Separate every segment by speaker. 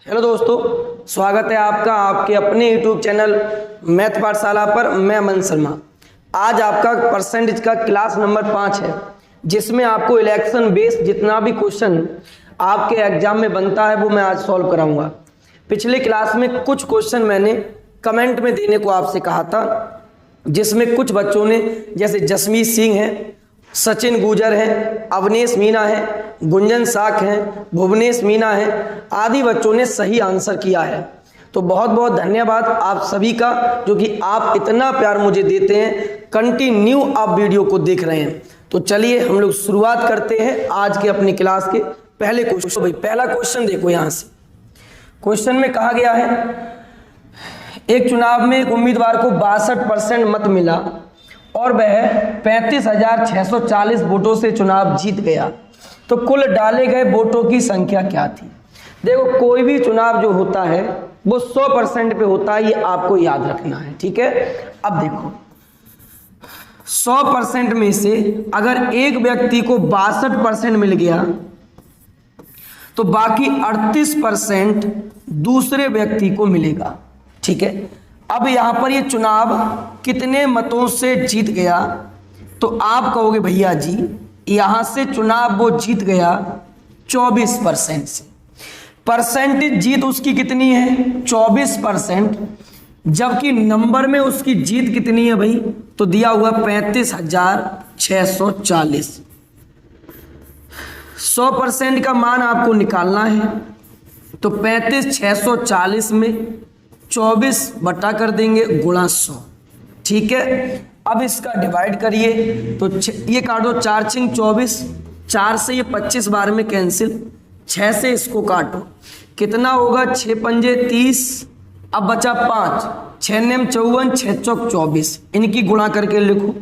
Speaker 1: Hello दोस्तों, स्वागत है आपका आपके अपने यूट्यूब चैनल मैथ पाठशाला पर। मैं अमन शर्मा। आज आपका परसेंटेज का क्लास नंबर 5 है, जिसमें आपको इलेक्शन बेस्ड जितना भी क्वेश्चन आपके एग्जाम में बनता है वो मैं आज सॉल्व कराऊंगा। पिछले क्लास में कुछ क्वेश्चन मैंने कमेंट में देने को आपसे कहा था, जिसमें कुछ बच्चों ने, जैसे जसमीत सिंह है, सचिन गुजर है, अवनेश मीना है, गुंजन साख है, भुवनेश मीना है, आदि बच्चों ने सही आंसर किया है। तो बहुत बहुत धन्यवाद आप सभी का, जो कि आप इतना प्यार मुझे देते हैं, कंटिन्यू आप वीडियो को देख रहे हैं। तो चलिए हम लोग शुरुआत करते हैं आज के अपनी क्लास के पहले क्वेश्चन। भाई पहला क्वेश्चन देखो, यहाँ से क्वेश्चन में कहा गया है, एक चुनाव में एक उम्मीदवार को 62% मत मिला और वह 35,640 वोटों से चुनाव जीत गया, तो कुल डाले गए वोटों की संख्या क्या थी। देखो, कोई भी चुनाव जो होता है वो 100% पे होता है, ये आपको याद रखना है, ठीक है। अब देखो, 100% में से अगर एक व्यक्ति को 62% मिल गया तो बाकी 38% दूसरे व्यक्ति को मिलेगा, ठीक है। अब यहां पर ये चुनाव कितने मतों से जीत गया, तो आप कहोगे भैया जी यहां से चुनाव वो जीत गया 24% से। परसेंटेज जीत उसकी कितनी है, 24%, जबकि नंबर में उसकी जीत कितनी है भाई, तो दिया हुआ 35,640। 100% का मान आपको निकालना है, तो 35,640 में 24 बटा कर देंगे गुणा 100, ठीक है। अब इसका डिवाइड करिए, तो ये काटो, 4 छिंग 24, 4 से ये 25 बार में कैंसिल, 6 से इसको काटो, कितना होगा, 6 पंजे 30, अब बचा 5, 6 नेम 54, 6 चौक 24, इनकी गुणा करके लिखो,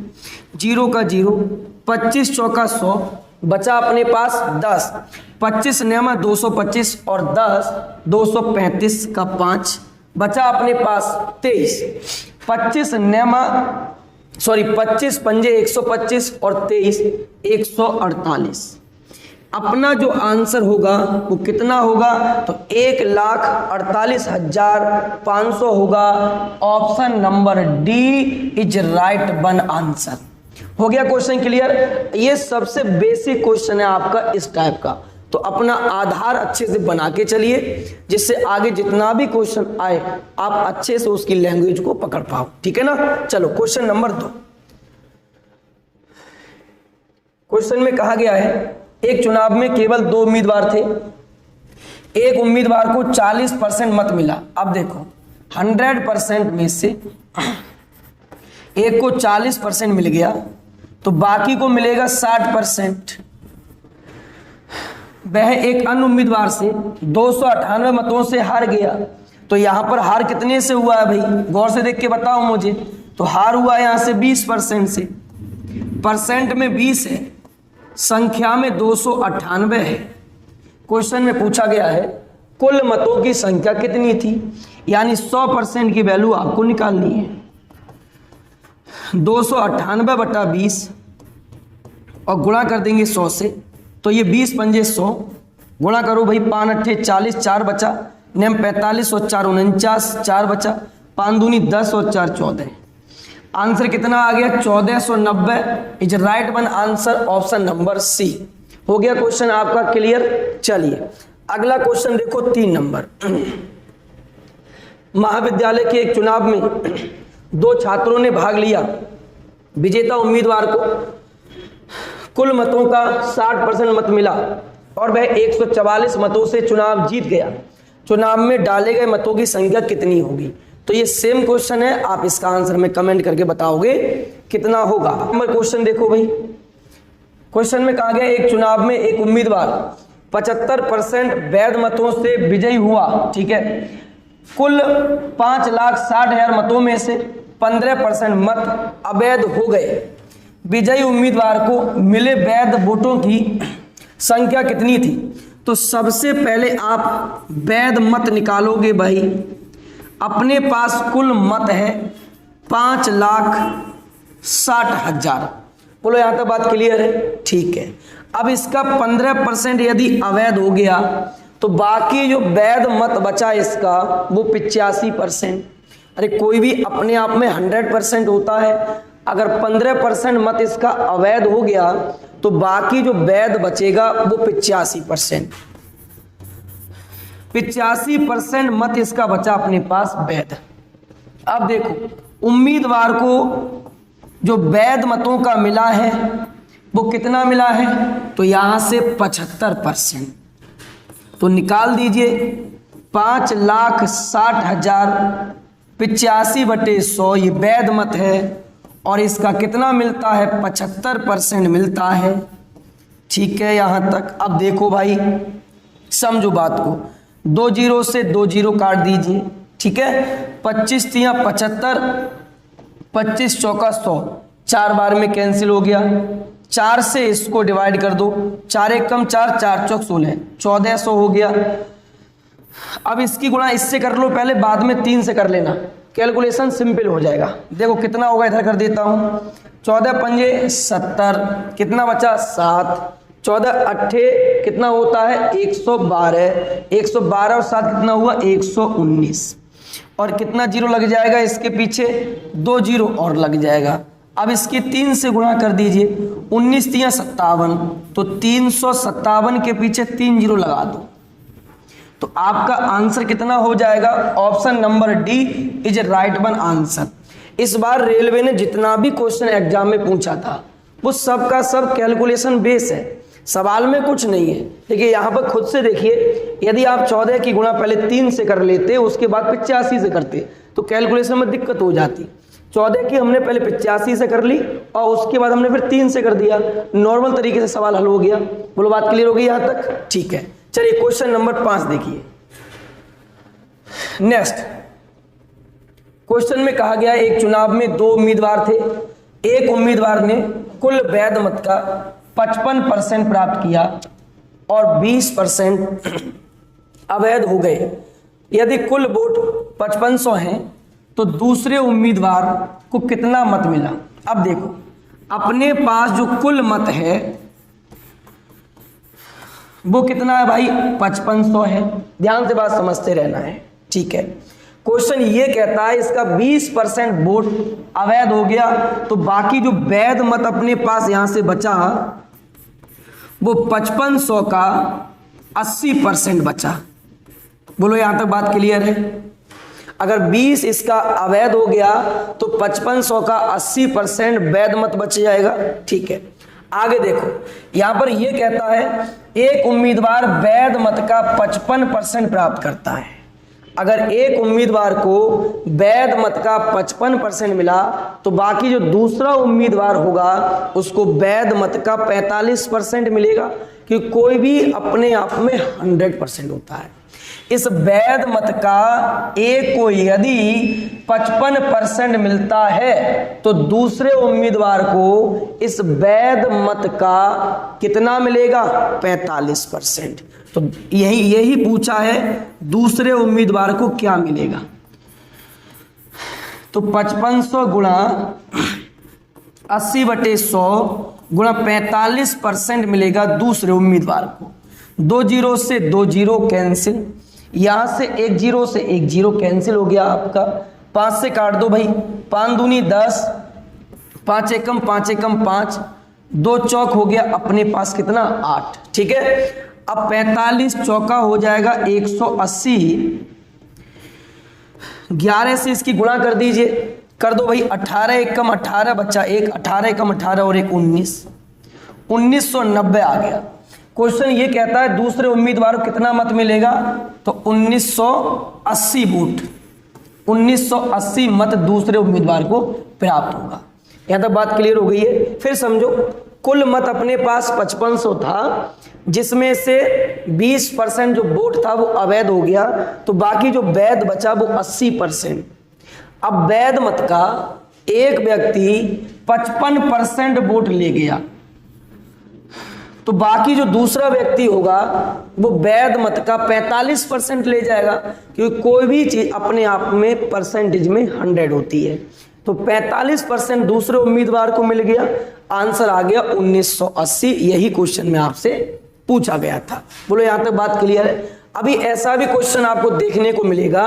Speaker 1: 0 का 0, 25 चौका 100, बचा अपने पास 10, 25 नेमा 225 और 10 235 का 5, बचा अपने पास 23, 25 पंजे 125 और 23 148। अपना जो आंसर होगा वो कितना होगा, तो 1,48,500 होगा। Option number D is right one answer. हो गया क्वेश्चन क्लियर। ये सबसे बेसिक क्वेश्चन है आपका इस टाइप का, तो अपना आधार अच्छे से बना के चलिए, जिससे आगे जितना भी क्वेश्चन आए आप अच्छे से उसकी लैंग्वेज को पकड़ पाओ, ठीक है ना। चलो क्वेश्चन नंबर 2। क्वेश्चन में कहा गया है, एक चुनाव में केवल 2 उम्मीदवार थे, एक उम्मीदवार को 40% मत मिला। अब देखो, 100% में से एक को 40% मिल गया, तो बाकी को मिलेगा 60%। वह एक अन्य उम्मीदवार से 298 मतों से हार गया, तो यहां पर हार कितने से हुआ है भाई, गौर से देख के बताओ मुझे। तो हार हुआ यहां से 20% से, परसेंट में 20 है, संख्या में 298 है। क्वेश्चन में पूछा गया है कुल मतों की संख्या कितनी थी, यानी 100% की वैल्यू आपको निकालनी है। 298 बटा 20 और गुणा कर देंगे 100 से, तो ये 20 पंजे 100, गुणा करो भाई, 5 अट्ठे 40, 4 बचा, नेम 45 और 4 49, 4 बचा, 5 दूनी 10 और 4 14। आंसर कितना आ गया, 1490 is right one answer, option number C. हो गया क्वेश्चन आपका क्लियर। चलिए अगला क्वेश्चन देखो, 3 नंबर। महाविद्यालय के एक चुनाव में 2 छात्रों ने भाग लिया। विजेता उम्मीदवार को कुल मतों का 60% मत मिला और वह 144 मतों से चुनाव जीत गया। चुनाव में डाले गए मतों की संख्या कितनी होगी। तो ये सेम क्वेश्चन है, आप इसका आंसर में कमेंट करके बताओगे कितना होगा। नंबर क्वेश्चन देखो भाई, क्वेश्चन में कहा गया, एक चुनाव में एक उम्मीदवार 75% वैध मतों से विजयी हुआ, ठीक है। कुल 5,60,000 मतों में से 15% मत अवैध हो गए। विजयी उम्मीदवार को मिले वैध वोटों की संख्या कितनी थी। तो सबसे पहले आप वैध मत निकालोगे भाई, अपने पास कुल मत है 5,60,000। बोलो यहां तक बात क्लियर है, ठीक है। अब इसका 15% यदि अवैध हो गया तो बाकी जो वैध मत बचा इसका वो 85%। अरे कोई भी अपने आप में 100% होता है, अगर 15% मत इसका अवैध हो गया तो बाकी जो वैध बचेगा वो 85%। 85% मत इसका बचा अपने पास वैध। अब देखो उम्मीदवार को जो वैध मतों का मिला है वो कितना मिला है, तो यहां से 75%। तो निकाल दीजिए 5,60,000 85/100 ये वैध मत है और इसका कितना मिलता है 75% मिलता है। ठीक है यहां तक। अब देखो भाई समझो बात को, 2 जीरो से 2 जीरो काट दीजिए। ठीक है 25 तिया 75, 25 चौका 100, 4 बार में कैंसिल हो गया। 4 से इसको डिवाइड कर दो, 4 एक कम 4, 4 चौक 16, 1400 हो गया। अब इसकी गुणा इससे कर लो पहले, बाद में 3 से कर लेना, कैलकुलेशन सिंपल हो जाएगा। देखो कितना होगा, इधर कर देता हूं, 14 पंजे 70, कितना बचा 7, 14 अट्ठे कितना होता है 112, 112 और 7 कितना हुआ 119, और कितना जीरो लग जाएगा इसके पीछे 2 जीरो और लग जाएगा। अब इसकी 3 से गुणा कर दीजिए, 19 तिया 57, तो 357 के पीछे 3 जीरो लगा दो, तो आपका आंसर कितना हो जाएगा, option number D is right one answer. इस बार रेलवे ने जितना भी क्वेश्चन एग्जाम में पूछा था वो सब का सब कैलकुलेशन बेस है, सवाल में कुछ नहीं है। देखिए यहाँ पर खुद से देखिए, यदि आप 14 की गुणा पहले 3 से कर लेते, उसके बाद 85 से करते तो कैलकुलेशन में दिक्कत हो जाती। 14 की हमने पहले 85 से कर ली और उसके बाद हमने फिर 3 से कर दिया, नॉर्मल तरीके से सवाल हल हो गया। बोलो बात क्लियर हो गई यहाँ तक? ठीक है चलिए क्वेश्चन नंबर 5 देखिए। नेक्स्ट क्वेश्चन में कहा गया एक चुनाव में 2 उम्मीदवार थे, एक उम्मीदवार ने कुल वैध मत का 55% प्राप्त किया और 20% अवैध हो गए। यदि कुल वोट 5500 हैं तो दूसरे उम्मीदवार को कितना मत मिला। अब देखो अपने पास जो कुल मत है वो कितना है भाई 5500 है, ध्यान से बात समझते रहना है। ठीक है क्वेश्चन ये कहता है इसका 20% वोट अवैध हो गया तो बाकी जो वैध मत अपने पास यहां से बचा वो 5500 का 80% बचा। बोलो यहां तक बात क्लियर है? अगर 20 इसका अवैध हो गया तो 5500 का 80% वैध मत बच जाएगा। ठीक है आगे देखो यहां पर यह कहता है एक उम्मीदवार वैध मत का 55% प्राप्त करता है। अगर एक उम्मीदवार को वैध मत का 55% मिला तो बाकी जो दूसरा उम्मीदवार होगा उसको वैध मत का 45% मिलेगा, क्योंकि कोई भी अपने आप में 100% होता है। इस वैध मत का एक को यदि 55% मिलता है तो दूसरे उम्मीदवार को इस वैध मत का कितना मिलेगा 45%। तो यही पूछा है दूसरे उम्मीदवार को क्या मिलेगा। तो 5500 गुणा 80/100 गुणा 45% मिलेगा दूसरे उम्मीदवार को। 2 जीरो से 2 जीरो कैंसिल, यहां से 1 जीरो से 1 जीरो कैंसिल हो गया आपका। 5 से काट दो भाई, 5 दूनी 10, 5 एकम 5 एकम 5, 2 चौक हो गया अपने पास कितना 8। ठीक है अब 45 चौका हो जाएगा 180, 11 से इसकी गुणा कर दीजिए, कर दो भाई 18 एकम 18 बच्चा 1, 18 एकम 18 और 1 19, 1990 आ गया। क्वेश्चन ये कहता है दूसरे उम्मीदवार को कितना मत मिलेगा, तो 1980 वोट, 1980 मत दूसरे उम्मीदवार को प्राप्त होगा। यहां तक बात क्लियर हो गई है? फिर समझो कुल मत अपने पास 5500 था, जिसमें से 20% जो वोट था वो अवैध हो गया, तो बाकी जो वैध बचा वो 80%। अब वैध मत का एक व्यक्ति 55% वोट ले गया तो बाकी जो दूसरा व्यक्ति होगा वो वैध मत का 45% ले जाएगा, क्योंकि कोई भी चीज अपने आप में परसेंटेज में 100 होती है। तो 45% दूसरे उम्मीदवार को मिल गया, आंसर आ गया 1980। यही क्वेश्चन में आपसे पूछा गया था। बोलो यहां तक बात क्लियर है? अभी ऐसा भी क्वेश्चन आपको देखने को मिलेगा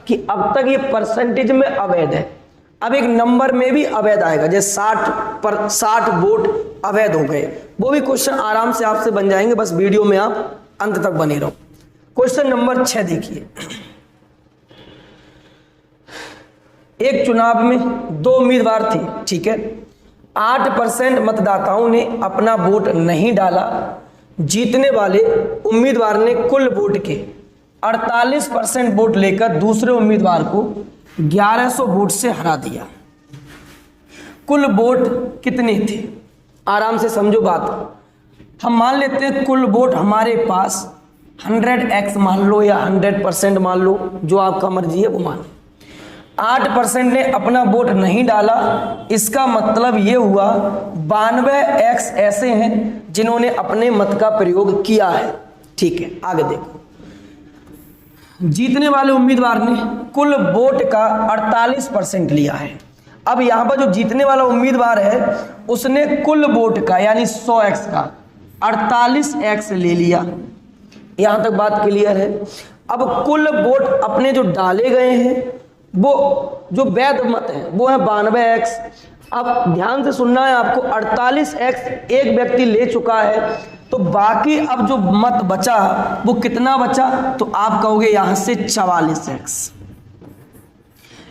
Speaker 1: कि अब तक ये परसेंटेज में अवैध है, अब एक नंबर में भी अवैध आएगा, जैसे 60 वोट अवैध हो गए, वो भी क्वेश्चन आराम से आपसे बन जाएंगे, बस वीडियो में आप अंत तक बने रहो। क्वेश्चन नंबर 6 देखिए, एक चुनाव में 2 उम्मीदवार थे, ठीक है, 8% मतदाताओं ने अपना वोट नहीं डाला, जीतने वाले उम्मीदवार ने कुल वोट के 48% वोट लेकर दूसरे उम्मीदवार को 1100 वोट से हरा दिया। कुल वोट कितने थे? आराम से समझो बात। हम मान लेते हैं कुल वोट हमारे पास 100x मान लो या 100% मान लो, जो आपका मर्जी है वो मान लो। 8% ने अपना वोट नहीं डाला, इसका मतलब ये हुआ 92x ऐसे हैं जिन्होंने अपने मत का प्रयोग किया है। ठीक है, आगे देखो, जीतने वाले उम्मीदवार ने कुल वोट का 48% लिया है। अब यहां पर जो जीतने वाला उम्मीदवार है उसने कुल वोट का यानी 100x का 48x ले लिया। यहां तक बात क्लियर है। अब कुल वोट अपने जो डाले गए हैं वो जो वैध मत है वो है 92x। अब ध्यान से सुनना है आपको, 48x एक व्यक्ति ले चुका है, तो बाकी अब जो मत बचा वो कितना बचा, तो आप कहोगे यहां से 44x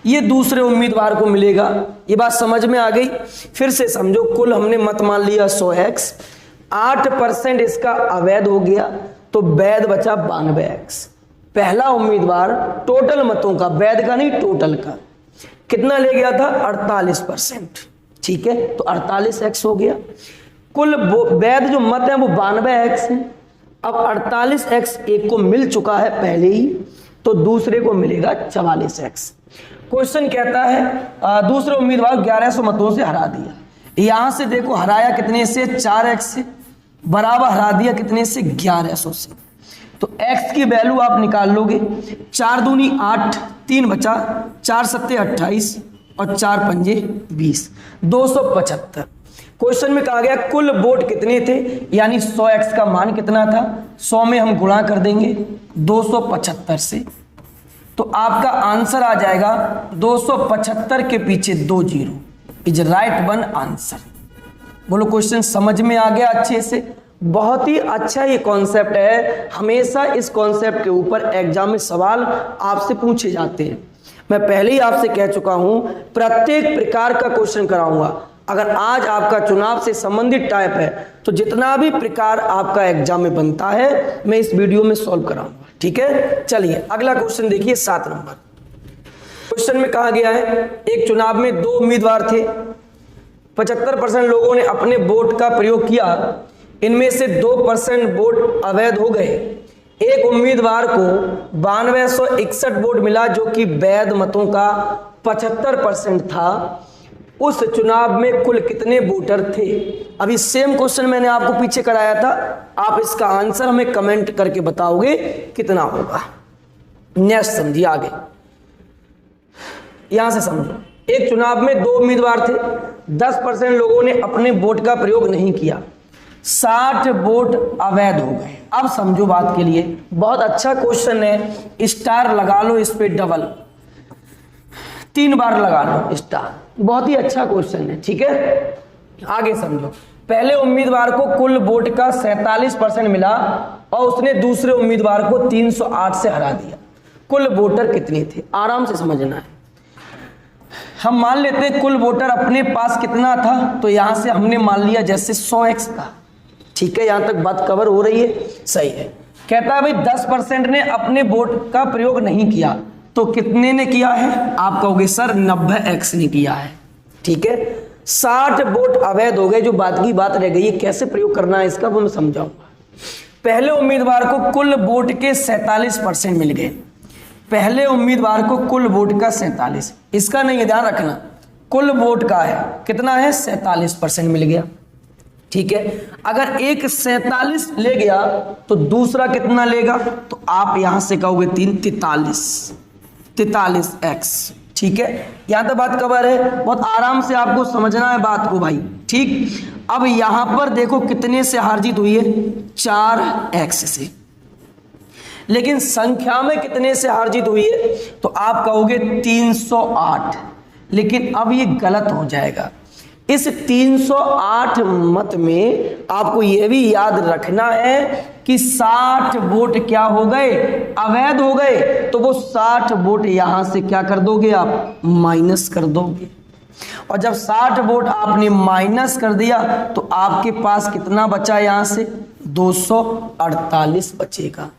Speaker 1: ये दूसरे उम्मीदवार को मिलेगा। ये बात समझ में आ गई? फिर से समझो, कुल हमने मत मान लिया 100x, 8% इसका अवैध हो गया तो वैध बचा 92x। पहला उम्मीदवार टोटल मतों का, वैध का नहीं टोटल का, कितना ले गया था? 48%। ठीक है, तो 48x हो गया। कुल वैध जो मत है वो 92x है। अब 48x एक को मिल चुका है पहले ही, तो दूसरे को मिलेगा 44x। क्वेश्चन कहता है दूसरे उम्मीदवार 1100 मतों से हरा दिया। यहां से देखो हराया कितने से? 4x से, बराबर हरा दिया कितने से? 1100 से। तो x की वैल्यू आप निकाल लोगे, 4 दूनी 8, 3 बचा, 4 सत्ते 28 और 4 पंजे 20, 275। क्वेश्चन में कहा गया कुल वोट कितने थे, यानी 100x का मान कितना था? 100 में हम गुणा कर देंगे 275 से, तो आपका आंसर आ जाएगा 275 के पीछे 2 zero is right one answer. बोलो क्वेश्चन समझ में आ गया अच्छे से? बहुत ही अच्छा ये कॉन्सेप्ट है। हमेशा इस कॉन्सेप्ट के ऊपर एग्जाम में सवाल आपसे पूछे जाते हैं। मैं पहले ही आपसे कह चुका हूं प्रत्येक प्रकार का क्वेश्चन कराऊंगा। अगर आज आपका चुनाव से संबंधित टाइप है तो जितना भी प्रकार आपका एग्जाम में बनता है मैं इस वीडियो में सॉल्व कराऊंगा। ठीक है, चलिए अगला क्वेश्चन देखिए, 7 नंबर क्वेश्चन में कहा गया है एक चुनाव में 2 उम्मीदवार थे, 75% लोगों ने अपने वोट का प्रयोग किया, इनमें से 2% वोट अवैध हो गए। एक उम्मीदवार को 9261 वोट मिला जो कि वैध मतों का 75% था। उस चुनाव में कुल कितने वोटर थे? अभी सेम क्वेश्चन मैंने आपको पीछे कराया था, आप इसका आंसर हमें कमेंट करके बताओगे कितना होगा। नेक्स्ट समझिए आगे, यहां से समझो, एक चुनाव में 2 उम्मीदवार थे, 10% लोगों ने अपने वोट का प्रयोग नहीं किया, 60 वोट अवैध हो गए। अब समझो बात के लिए, बहुत अच्छा क्वेश्चन है, स्टार लगा लो इस पे डबल, 3 बार लगा लो स्टार, बहुत ही अच्छा क्वेश्चन है। ठीक है, आगे समझो, पहले उम्मीदवार को कुल वोट का 47% मिला और उसने दूसरे उम्मीदवार को 308 से हरा दिया। कुल वोटर कितने थे? आराम से समझना है। हम मान लेते हैं कुल वोटर अपने पास कितना था, तो यहां से हमने मान लिया जैसे 100x का। ठीक है, यहां तक बात कवर हो रही है? सही है। कहता है भाई 10% ने अपने वोट का प्रयोग नहीं किया, तो कितने ने किया है? आप कहोगे सर 90x ने किया है। ठीक है, 60 वोट अवैध हो गए, जो बात की बात रह गई है कैसे प्रयोग करना है इसका वो मैं समझाऊंगा। पहले उम्मीदवार को कुल वोट के 47% मिल गए, पहले उम्मीदवार को कुल वोट का 47, इसका नहीं ध्यान रखना, कुल वोट का है कितना है? 47% मिल गया। ठीक है, अगर एक 47 ले गया तो दूसरा कितना लेगा? तो आप यहां से कहोगे 43x। ठीक है, यहां तक बात कवर है, बहुत आराम से आपको समझना है बात को भाई। ठीक, अब यहां पर देखो कितने से हार जीत हुई है? 4x से। लेकिन संख्या में कितने से हार जीत हुई है, तो आप कहोगे 308, लेकिन अब ये गलत हो जाएगा। इस 308 मत में आपको यह भी याद रखना है कि 60 वोट क्या हो गए, अवैध हो गए, तो वो 60 वोट यहां से क्या कर दोगे आप, माइनस कर दोगे। और जब 60 वोट आपने माइनस कर दिया तो आपके पास कितना बचा, यहां से 248 बचेगा।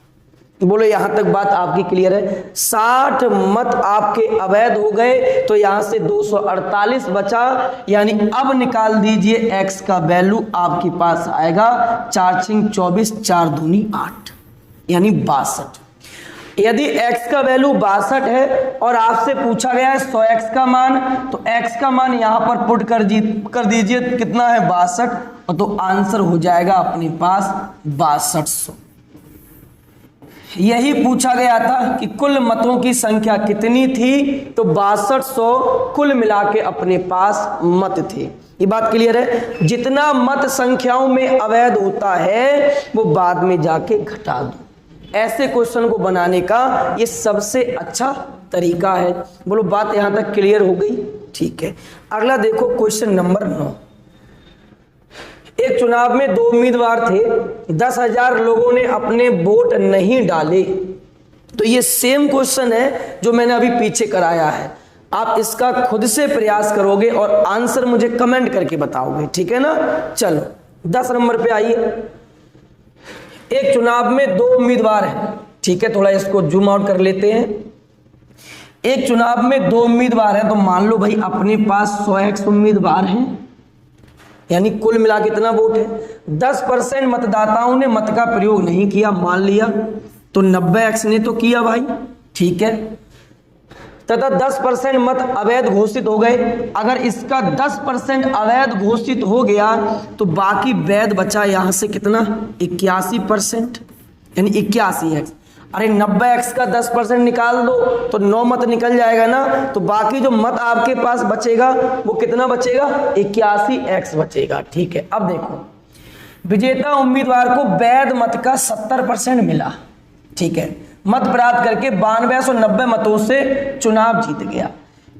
Speaker 1: बोलो यहां तक बात आपकी क्लियर है। 60 मत आपके अवैध हो गए तो यहां से 248 बचा, यानी अब निकाल दीजिए x का वैल्यू, आपके पास आएगा 4 6 24, 4 दूनी 8, यानी 62। यदि x का वैल्यू 62 है और आपसे पूछा गया है 100x का मान, तो x का मान यहां पर पुट कर दीजिए, कितना है 62, और तो आंसर हो जाएगा अपने पास 6200। यही पूछा गया था कि कुल मतों की संख्या कितनी थी, तो 6200 कुल मिला के अपने पास मत थे। ये बात क्लियर है। जितना मत संख्याओं में अवैध होता है वो बाद में जाके घटा दो। ऐसे क्वेश्चन को बनाने का ये सबसे अच्छा तरीका है। बोलो बात यहां तक क्लियर हो गई, ठीक है। अगला देखो क्वेश्चन नंबर 9। एक चुनाव में 2 उम्मीदवार थे, 10,000 लोगों ने अपने वोट नहीं डाले। तो ये सेम क्वेश्चन है जो मैंने अभी पीछे कराया है। आप इसका खुद से प्रयास करोगे और आंसर मुझे कमेंट करके बताओगे, ठीक है ना। चलो 10 नंबर पे आइए। एक चुनाव में 2 उम्मीदवार हैं, ठीक है, थोड़ा इसको जूम आउट कर लेते हैं। एक चुनाव में 2 उम्मीदवार हैं, तो मान लो भाई अपने पास 100x उम्मीदवार हैं, यानी कुल मिला कितना वोट है। 10% मतदाताओं ने मत का प्रयोग नहीं किया, मान लिया, तो 90x ने तो किया भाई, ठीक है, तथा 10% मत अवैध घोषित हो गए। अगर इसका 10% अवैध घोषित हो गया तो बाकी वैध बचा यहां से कितना, 81%, यानी 81x। अरे 90x का 10% निकाल दो तो 9 मत निकल जाएगा ना, तो बाकी जो मत आपके पास बचेगा वो कितना बचेगा, 81x बचेगा, ठीक है। अब देखो विजेता उम्मीदवार को वैध मत का 70% मिला, ठीक है, मत प्राप्त करके 9290 मतों से चुनाव जीत गया।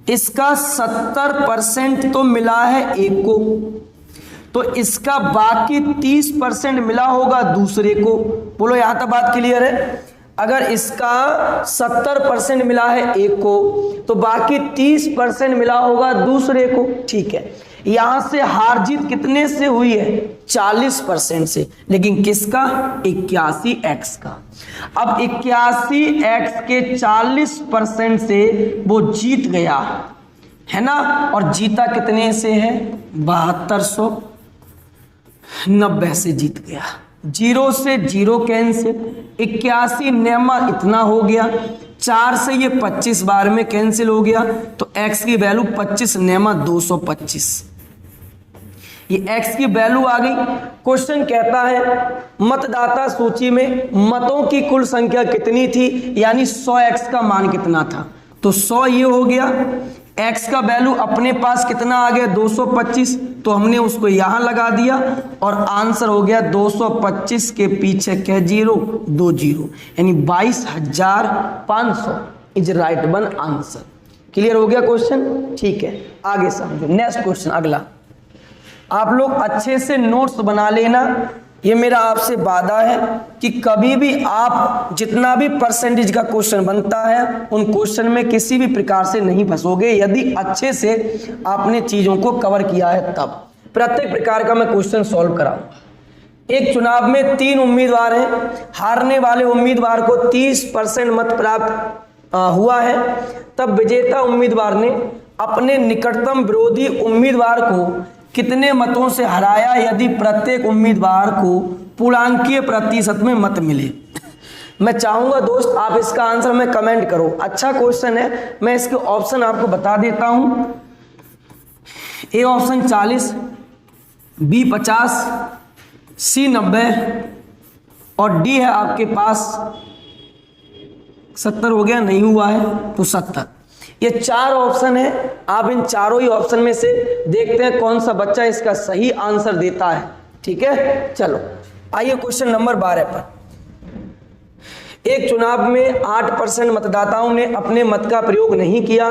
Speaker 1: इसका 70% तो मिला है एक को, तो इसका बाकी 30% मिला होगा दूसरे को। बोलो यहां तक बात क्लियर है। अगर इसका 70% मिला है एक को तो बाकी 30% मिला होगा दूसरे को, ठीक है। यहां से हार जीत कितने से हुई है, 40% से, लेकिन किसका, 81x का। अब 81x के 40% से वो जीत गया है ना, और जीता कितने से है, 7290 से जीत गया। 0 से 0 कैंसिल, 81 नेमा इतना हो गया, 4 से ये 25 बार में कैंसिल हो गया, तो x की वैल्यू 25 नेमा 225, ये x की वैल्यू आ गई। क्वेश्चन कहता है मतदाता सूची में मतों की कुल संख्या कितनी थी, यानी 100x का मान कितना था, तो 100 ये हो गया। x का वैल्यू अपने पास कितना आ गया, 225, तो हमने उसको यहां लगा दिया और आंसर हो गया 225 के पीछे क्या 0, 2 0, यानी 22,500 is right one answer. Clear हो गया क्वेश्चन, ठीक है। आगे समझो नेक्स्ट क्वेश्चन। अगला आप लोग अच्छे से नोट्स बना लेना, ये मेरा आपसे वादा है कि कभी भी आप जितना भी परसेंटेज का क्वेश्चन बनता है उन क्वेश्चन में किसी भी प्रकार से नहीं फंसोगे, यदि अच्छे से आपने चीजों को कवर किया है तब। प्रत्येक प्रकार का मैं क्वेश्चन सॉल्व कराऊंगा। एक चुनाव में 3 उम्मीदवार हैं, हारने वाले उम्मीदवार को 30% मत प्राप्त हुआ है। तब विजेता उम्मीदवार ने अपने निकटतम विरोधी उम्मीदवार को कितने मतों से हराया, यदि प्रत्येक उम्मीदवार को पूर्णांकीय प्रतिशत में मत मिले। मैं चाहूंगा दोस्त आप इसका आंसर में कमेंट करो। अच्छा क्वेश्चन है, मैं इसके ऑप्शन आपको बता देता हूं। ए ऑप्शन 40, बी 50, सी 90 और डी है आपके पास 70 हो गया, नहीं हुआ है तो 70। ये 4 ऑप्शन है, आप इन चारों ही ऑप्शन में से देखते हैं कौन सा बच्चा इसका सही आंसर देता है, ठीक है। चलो आइए क्वेश्चन नंबर 12 पर। एक चुनाव में 8% मतदाताओं ने अपने मत का प्रयोग नहीं किया।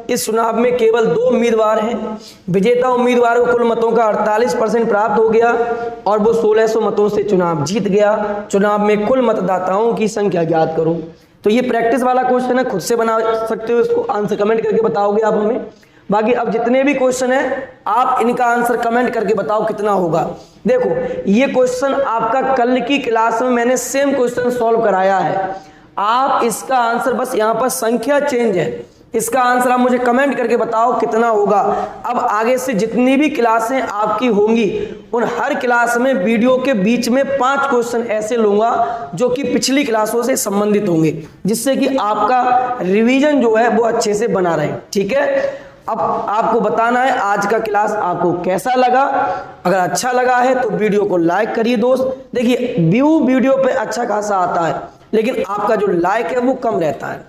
Speaker 1: इस चुनाव में केवल 2 उम्मीदवार हैं। विजेता उम्मीदवार को कुल मतों का 48% प्राप्त हो गया और वो 1600 मतों से चुनाव जीत गया। चुनाव में कुल मतदाताओं की संख्या ज्ञात करो। तो ये प्रैक्टिस वाला क्वेश्चन है, खुद से बना सकते हो इसको, आंसर कमेंट करके बताओगे आप हमें। बाकी अब जितने भी क्वेश्चन है आप इनका आंसर कमेंट करके बताओ कितना होगा। देखो ये क्वेश्चन आपका कल की क्लास में मैंने सेम क्वेश्चन सॉल्व कराया है। आप इसका आंसर बस यहाँ पर संख्या चेंज है, इसका आंसर आप मुझे कमेंट करके बताओ कितना होगा। अब आगे से जितनी भी क्लासें आपकी होंगी उन हर क्लास में वीडियो के बीच में 5 क्वेश्चन ऐसे लूंगा जो कि पिछली क्लासों से संबंधित होंगे, जिससे कि आपका रिवीजन जो है वो अच्छे से बना रहे। ठीक है, अब आपको बताना है आज का क्लास आपको कैसा लगा। अगर अच्छा लगा है तो वीडियो को लाइक करिए दोस्त। देखिए व्यू वीडियो पे अच्छा खासा आता है, लेकिन आपका जो लाइक है वो कम रहता है।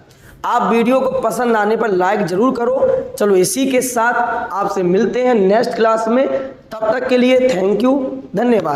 Speaker 1: आप वीडियो को पसंद आने पर लाइक जरूर करो। चलो इसी के साथ आपसे मिलते हैं नेक्स्ट क्लास में, तब तक के लिए थैंक यू, धन्यवाद।